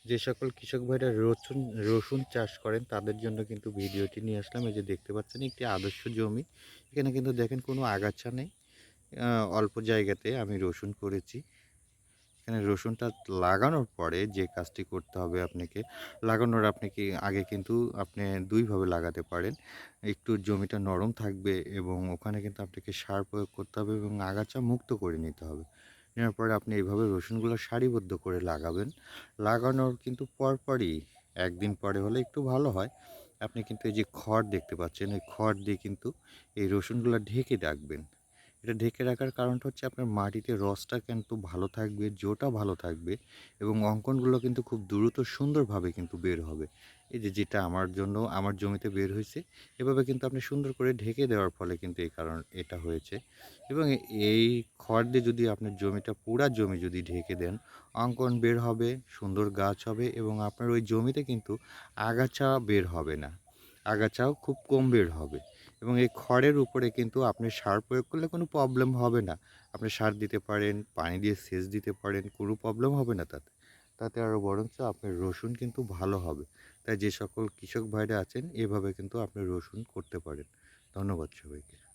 যে সকল কৃষক ভাইরা রসুন চাষ করেন তাদের জন্য কিন্তু ভিডিওটি নিয়ে আসলাম। এই যে দেখতে পাচ্ছেন একটি আদর্শ জমি। এখানে কিন্তু দেখেন কোনো আগাছা নেই। অল্প জায়গাতে আমি রসুন করেছি। এখানে রসুনটা লাগানোর পরে যে কাজটি করতে হবে আপনাকে, লাগানোর আগে কিন্তু আপনি ২ ভাবে লাগাতে পারেন। একটু জমিটা নরম থাকবে এবং ওখানে কিন্তু আপনাকে সার প্রয়োগ করতে হবে এবং আগাছা মুক্ত করে নিতে হবে। নেওয়ার পরে আপনি এইভাবে রসুনগুলো সারিবদ্ধ করে লাগাবেন। লাগানোর কিন্তু পরপরই ১ দিন পরে হলে একটু ভালো হয়। আপনি কিন্তু এই যে খড় দেখতে পাচ্ছেন, এই খড় দিয়ে কিন্তু এই রসুনগুলা ঢেকে রাখবেন। এটা ঢেকে রাখার কারণটা হচ্ছে আপনার মাটিতে রসটা কিন্তু ভালো থাকবে, জোটা ভালো থাকবে এবং অঙ্কনগুলো কিন্তু খুব দ্রুত সুন্দরভাবে কিন্তু বের হবে। এই যে যেটা আমার জন্য আমার জমিতে বের হইছে, এভাবে কিন্তু আপনি সুন্দর করে ঢেকে দেওয়ার ফলে কিন্তু এটা হয়েছে এবং এই খড় দিয়ে যদি আপনার জমিটা পুরা জমি যদি ঢেকে দেন, অঙ্কন বের হবে, সুন্দর গাছ হবে এবং আপনার ওই জমিতে কিন্তু আগাছা বের হবে না। আগাছাও খুব কম বের হবে। এবং এই খড়ের উপরে কিন্তু আপনি সার প্রয়োগ করলে কোনো প্রবলেম হবে না। আপনি সার দিতে পারেন, পানি দিয়ে সেচ দিতে পারেন, কোনো প্রবলেম হবে না তাতে। তাতে আরও বরঞ্চ আপনার রসুন কিন্তু ভালো হবে। তাই যে সকল কৃষক ভাইরা আছেন এভাবে কিন্তু আপনি রসুন করতে পারেন। ধন্যবাদ সবাইকে।